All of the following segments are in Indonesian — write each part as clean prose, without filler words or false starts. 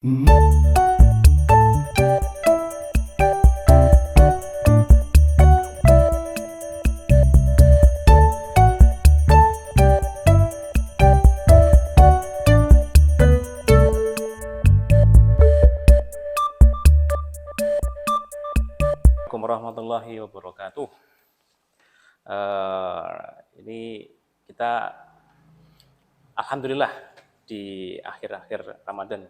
Assalamualaikum warahmatullahi wabarakatuh. Ini kita alhamdulillah di akhir-akhir Ramadan.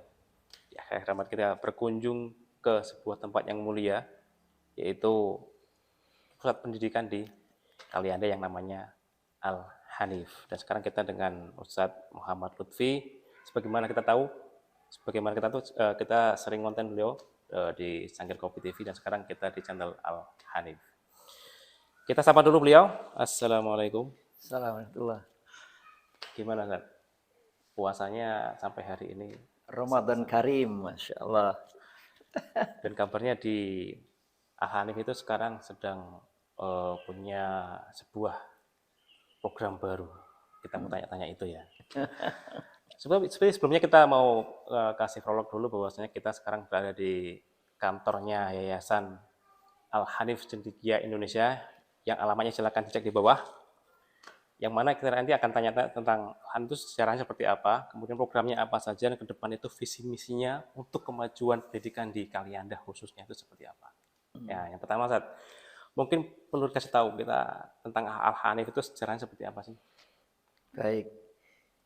Di akhir Ramadan kita berkunjung ke sebuah tempat yang mulia, yaitu pusat pendidikan di Kalianda yang namanya Al-Hanif. Dan sekarang kita dengan Ustadz Muhammad Lutfi. Sebagaimana kita tahu, kita sering konten beliau di Cangkir Kopi TV, dan sekarang kita di channel Al-Hanif. Kita sapa dulu beliau. Assalamualaikum. Assalamualaikum. Gimana, Ustaz? Puasanya sampai hari ini? Ramadan Karim, Masya Allah. Dan kabarnya di Al-Hanif itu sekarang sedang punya sebuah program baru. Kita mau tanya-tanya itu ya. Sebelumnya kita mau kasih prolog dulu bahwasanya kita sekarang berada di kantornya Yayasan Al-Hanif Cendekia Indonesia, yang alamatnya silakan dicek di bawah. Yang mana kita nanti akan tanya tentang Al-Hanif itu sejarahnya seperti apa, kemudian programnya apa saja, dan ke depan itu visi misinya untuk kemajuan pendidikan di Kalianda khususnya itu seperti apa. Ya, yang pertama, Ustaz, mungkin perlu kasih tahu kita tentang Al-Hanif itu sejarahnya seperti apa sih? Baik.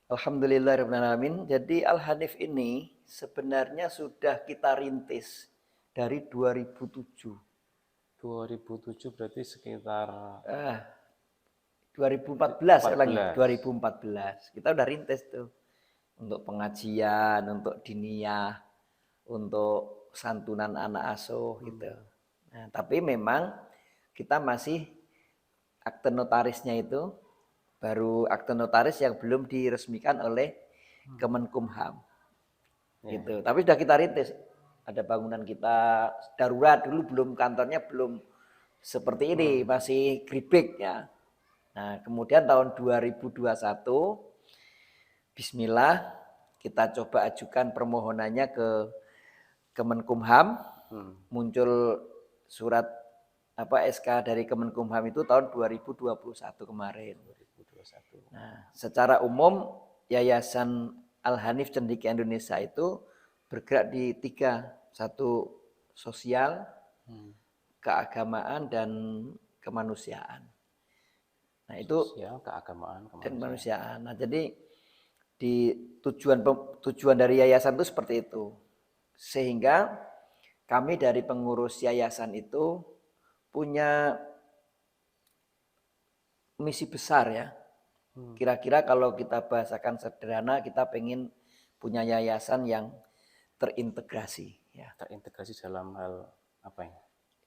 Alhamdulillahirrahmanirrahim. Jadi Al-Hanif ini sebenarnya sudah kita rintis dari 2007. 2007 berarti sekitar 2014 lagi. 2014. Kita udah rintis tuh. Untuk pengajian, untuk diniyah, untuk santunan anak asuh gitu. Nah, tapi memang kita masih akte notarisnya itu baru akte notaris yang belum diresmikan oleh Kemenkumham. Gitu. Tapi sudah kita rintis. Ada bangunan kita darurat, dulu belum, kantornya belum seperti ini, masih geribik ya. Nah, kemudian tahun 2021 bismillah kita coba ajukan permohonannya ke Kemenkumham. Muncul surat SK dari Kemenkumham itu tahun 2021 kemarin. 2021. Nah, secara umum Yayasan Al-Hanif Cendekia Indonesia itu bergerak di 3. Satu, sosial, keagamaan, dan kemanusiaan. Nah, itu sosial, keagamaan, dan kemanusiaan. Nah, jadi di tujuan dari yayasan itu seperti itu. Sehingga kami dari pengurus yayasan itu punya misi besar ya. Kira-kira kalau kita bahasakan sederhana, kita pengen punya yayasan yang terintegrasi. Ya. Terintegrasi dalam hal apa ya?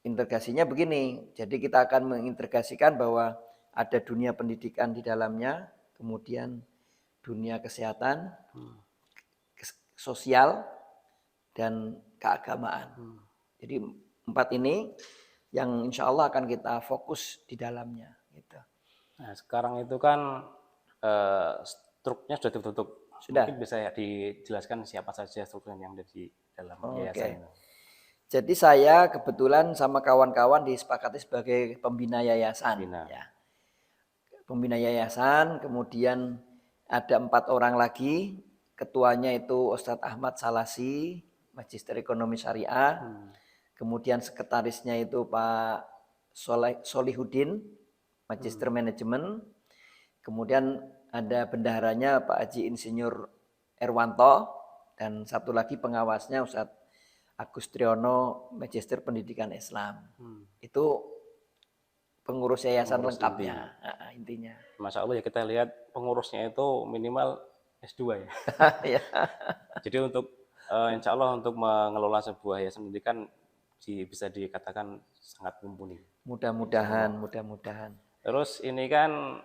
Integrasinya begini, jadi kita akan mengintegrasikan bahwa ada dunia pendidikan di dalamnya, kemudian dunia kesehatan, sosial, dan keagamaan. Jadi 4 ini yang insya Allah akan kita fokus di dalamnya. Gitu. Nah, sekarang itu kan struknya sudah terbentuk. Sudah. Mungkin bisa ya dijelaskan siapa saja struktur yang ada di dalam yayasan ini. Jadi saya kebetulan sama kawan-kawan disepakati sebagai pembina yayasan. Ya. Pembina yayasan, kemudian ada 4 orang lagi. Ketuanya itu Ustadz Ahmad Salasi, Magister Ekonomi Syariah. Kemudian sekretarisnya itu Pak Solihuddin, Magister Manajemen. Kemudian ada bendaharanya Pak Haji Insinyur Erwanto, dan satu lagi pengawasnya Ustadz Agus Triyono, Magister Pendidikan Islam. Itu pengurus yayasan lengkapnya intinya. Masya Allah ya, kita lihat pengurusnya itu minimal S2 ya. Jadi untuk insya Allah untuk mengelola sebuah yayasan pendidikan bisa dikatakan sangat mumpuni. Mudah-mudahan. Terus ini kan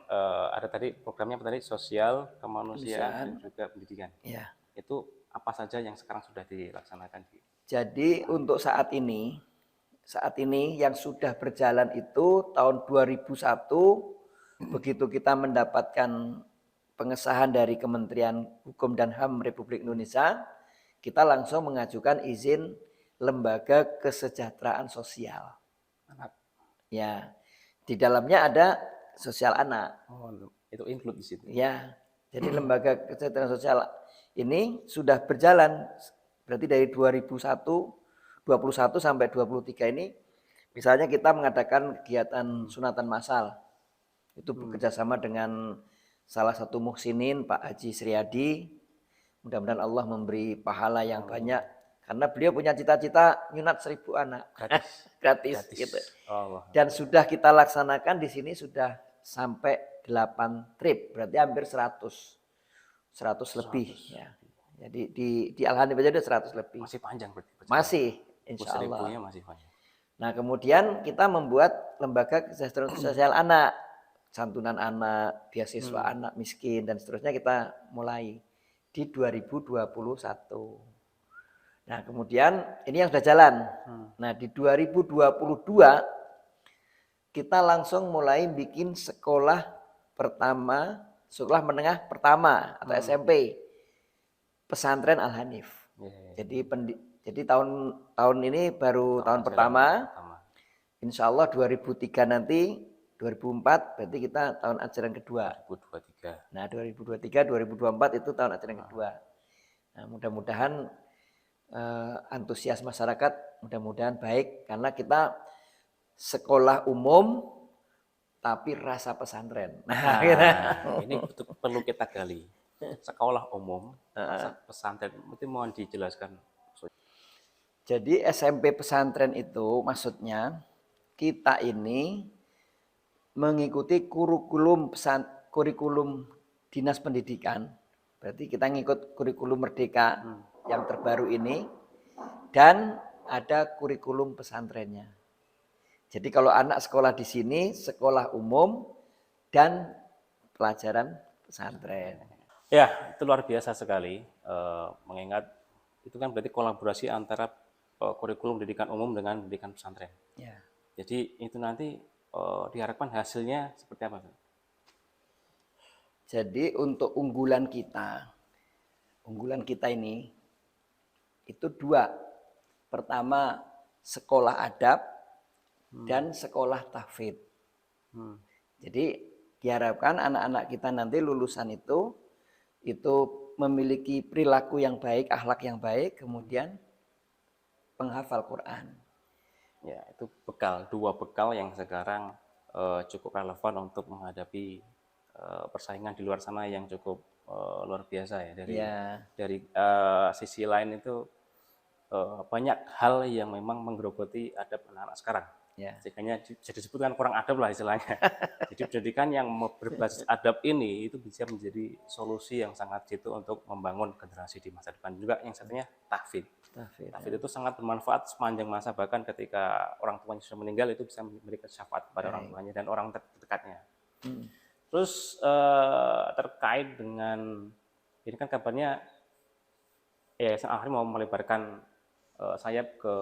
ada tadi programnya apa tadi, sosial, kemanusiaan, dan juga pendidikan. Ya. Itu apa saja yang sekarang sudah dilaksanakan? Jadi untuk saat ini yang sudah berjalan itu tahun 2001 begitu kita mendapatkan pengesahan dari Kementerian Hukum dan HAM Republik Indonesia, kita langsung mengajukan izin lembaga kesejahteraan sosial. Anak. Ya, di dalamnya ada sosial anak. Oh, itu include di situ. Ya, jadi lembaga kesejahteraan sosial ini sudah berjalan, berarti dari 2021 sampai 23 ini, misalnya kita mengadakan kegiatan sunatan massal, itu bekerja sama dengan salah satu muhsinin, Pak Haji Sriadi. Mudah-mudahan Allah memberi pahala yang banyak, karena beliau punya cita-cita nyunat 1000 anak gratis gitu. Allah. Dan sudah kita laksanakan di sini sudah sampai 8 trip, berarti hampir 100 lebih ya. Jadi di Al-Hanif aja ada 100 lebih. Masih panjang berarti. Masih, insya Allah. Masih panjang. Nah, kemudian kita membuat lembaga kesejahteraan sosial anak, santunan anak, beasiswa anak miskin, dan seterusnya kita mulai di 2021. Nah, kemudian ini yang sudah jalan. Nah, di 2022 kita langsung mulai bikin sekolah pertama, sekolah menengah pertama atau SMP, pesantren Al-Hanif. Jadi tahun ini baru tahun pertama. Insya Allah 2003 nanti, 2004 berarti kita tahun ajaran kedua. 2023. Nah, 2023, 2024 itu tahun ajaran kedua. Nah, mudah-mudahan antusias masyarakat mudah-mudahan baik, karena kita sekolah umum tapi rasa pesantren. Nah, ini perlu kita gali. Sekolah umum, rasa pesantren, itu mohon dijelaskan. Jadi SMP pesantren itu maksudnya kita ini mengikuti kurikulum Dinas Pendidikan. Berarti kita ngikut kurikulum Merdeka yang terbaru ini, dan ada kurikulum pesantrennya. Jadi kalau anak sekolah di sini, sekolah umum dan pelajaran pesantren. Ya, itu luar biasa sekali. Mengingat itu kan berarti kolaborasi antara kurikulum pendidikan umum dengan pendidikan pesantren. Ya. Jadi itu nanti diharapkan hasilnya seperti apa? Jadi untuk unggulan kita ini itu 2. Pertama, sekolah adab dan sekolah tahfidz. Jadi diharapkan anak-anak kita nanti lulusan itu memiliki perilaku yang baik, akhlak yang baik, kemudian penghafal Quran. Ya, itu dua bekal yang sekarang cukup relevan untuk menghadapi persaingan di luar sana yang cukup luar biasa ya. Dari sisi lain itu banyak hal yang memang menggerogoti adab anak-anak sekarang. Ya. Sehingga jadi disebutkan kurang adab lah istilahnya. Jadi pendidikan yang berbasis adab ini itu bisa menjadi solusi yang sangat jitu untuk membangun generasi di masa depan. Juga yang satunya tahfidz. Tahfidz itu sangat bermanfaat sepanjang masa, bahkan ketika orang tuanya sudah meninggal itu bisa memberikan syafaat kepada orang tuanya dan orang terdekatnya. Terus terkait dengan ini kan kabarnya Yayasan Al-Hanif mau melebarkan sayap ke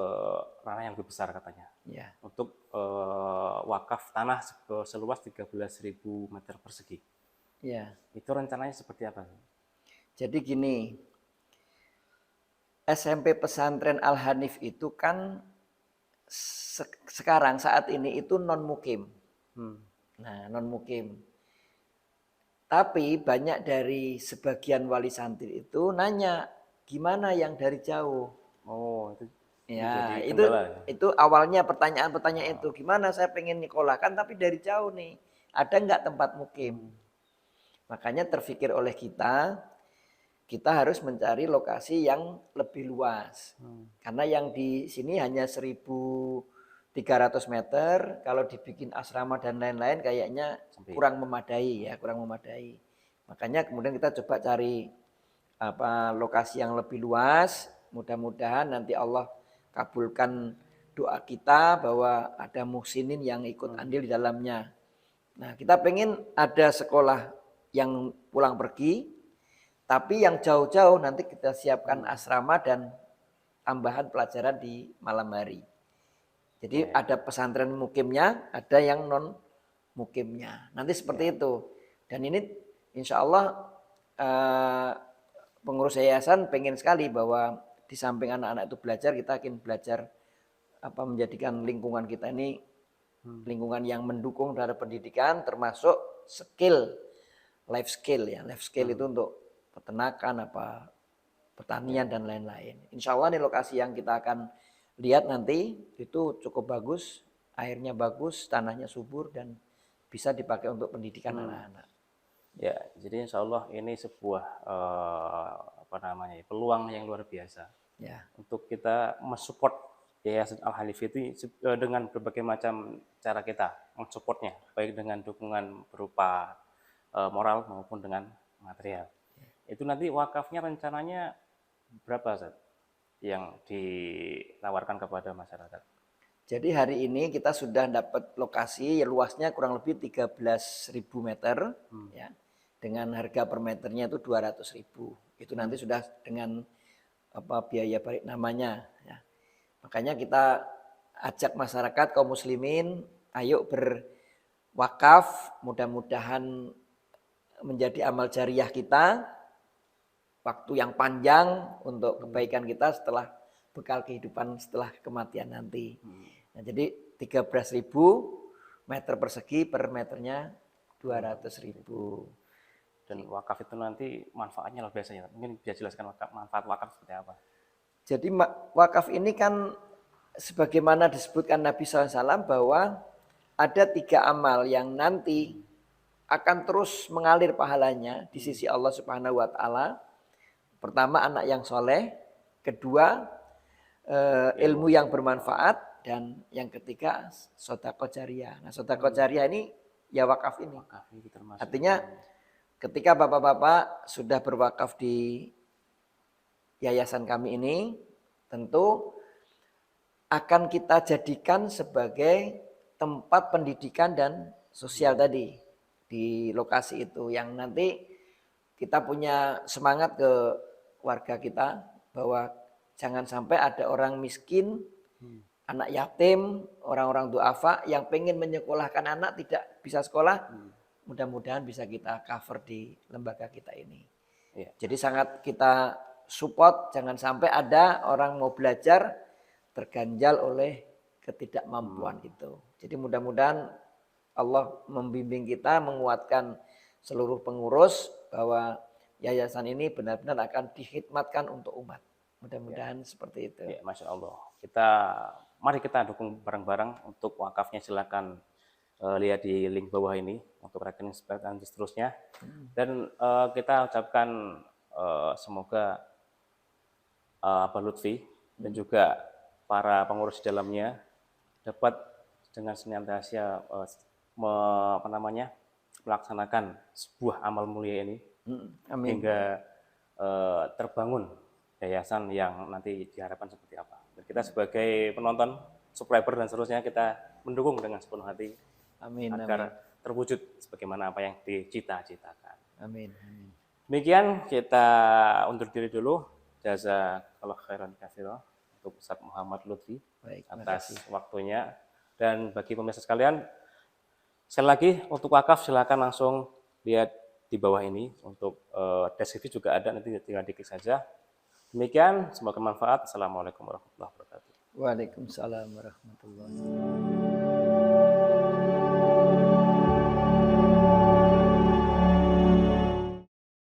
ranah yang lebih besar katanya. Ya. Untuk wakaf tanah seluas 13.000 meter persegi. Ya. Itu rencananya seperti apa? Jadi gini, SMP Pesantren Al-Hanif itu kan sekarang saat ini itu non-mukim. Nah, non-mukim. Tapi banyak dari sebagian wali santri itu nanya, gimana yang dari jauh? Oh, itu ya, itu awalnya pertanyaan-pertanyaan itu, gimana saya pengen nyekolahkan tapi dari jauh nih, ada nggak tempat mukim? Makanya terfikir oleh kita harus mencari lokasi yang lebih luas. Karena yang di sini hanya 1.300 meter, kalau dibikin asrama dan lain-lain kayaknya kurang memadai ya, kurang memadai. Makanya kemudian kita coba cari lokasi yang lebih luas. Mudah-mudahan nanti Allah kabulkan doa kita bahwa ada muhsinin yang ikut andil di dalamnya. Nah, kita pengen ada sekolah yang pulang pergi, tapi yang jauh-jauh nanti kita siapkan asrama dan tambahan pelajaran di malam hari. Jadi ada pesantren mukimnya, ada yang non mukimnya. Nanti seperti itu. Dan ini insya Allah pengurus yayasan pengen sekali bahwa di samping anak-anak itu belajar, kita akan belajar menjadikan lingkungan kita ini lingkungan yang mendukung terhadap pendidikan, termasuk skill, life skill ya. Life skill itu untuk peternakan, pertanian dan lain-lain. Insya Allah nih lokasi yang kita akan lihat nanti itu cukup bagus, airnya bagus, tanahnya subur dan bisa dipakai untuk pendidikan anak-anak. Ya, jadi insya Allah ini sebuah peluang yang luar biasa Ya. untuk kita mensupport Yayasan Al-Hanif itu dengan berbagai macam cara kita mensupportnya, baik dengan dukungan berupa moral maupun dengan material. Itu nanti wakafnya rencananya berapa, Ustaz, yang ditawarkan kepada masyarakat? Jadi hari ini kita sudah dapat lokasi luasnya kurang lebih 13.000 meter ya. Dengan harga per meternya itu 200.000. Itu nanti sudah dengan biaya balik namanya ya. Makanya kita ajak masyarakat kaum muslimin, ayo berwakaf, mudah-mudahan menjadi amal jariah kita, waktu yang panjang untuk kebaikan kita setelah bekal kehidupan setelah kematian nanti. Nah, jadi 13.000 meter persegi per meternya 200.000. Dan wakaf itu nanti manfaatnya luar biasa ya. Mungkin bisa jelaskan manfaat wakaf seperti apa? Jadi wakaf ini kan sebagaimana disebutkan Nabi SAW bahwa ada 3 amal yang nanti akan terus mengalir pahalanya di sisi Allah Subhanahu wa Ta'ala. Pertama, anak yang soleh. Kedua, ilmu yang bermanfaat. Dan yang ketiga, sedekah jariyah. Nah, sedekah jariyah ini ya wakaf ini. Artinya ketika bapak-bapak sudah berwakaf di yayasan kami ini, tentu akan kita jadikan sebagai tempat pendidikan dan sosial tadi di lokasi itu, yang nanti kita punya semangat ke warga kita bahwa jangan sampai ada orang miskin, anak yatim, orang-orang duafa yang pengen menyekolahkan anak tidak bisa sekolah. Mudah-mudahan bisa kita cover di lembaga kita ini. Ya. Jadi sangat kita support, jangan sampai ada orang mau belajar terganjal oleh ketidakmampuan itu. Jadi mudah-mudahan Allah membimbing kita, menguatkan seluruh pengurus bahwa yayasan ini benar-benar akan dikhidmatkan untuk umat. Mudah-mudahan seperti itu. Ya, Masya Allah. Mari kita dukung bareng-bareng untuk wakafnya. Silakan lihat di link bawah ini untuk rekening dan seterusnya. Dan kita ucapkan semoga Pak Lutfi dan juga para pengurus di dalamnya dapat dengan senantiasa melaksanakan sebuah amal mulia ini. Amin. Hingga terbangun yayasan yang nanti diharapkan seperti apa. Dan kita sebagai penonton, subscriber dan seterusnya, kita mendukung dengan sepenuh hati. Amin, agar terwujud sebagaimana apa yang dicita-citakan. Amin. Demikian kita undur diri dulu. Jazakallahu khairan katsiran untuk Ustaz Muhammad Lutfi atas waktunya. Dan bagi pemirsa sekalian, sekali lagi untuk wakaf silakan langsung lihat di bawah ini. Untuk deskripsi juga ada, nanti tinggal diklik saja. Demikian, semoga bermanfaat. Assalamualaikum warahmatullahi wabarakatuh. Waalaikumsalam warahmatullahi wabarakatuh.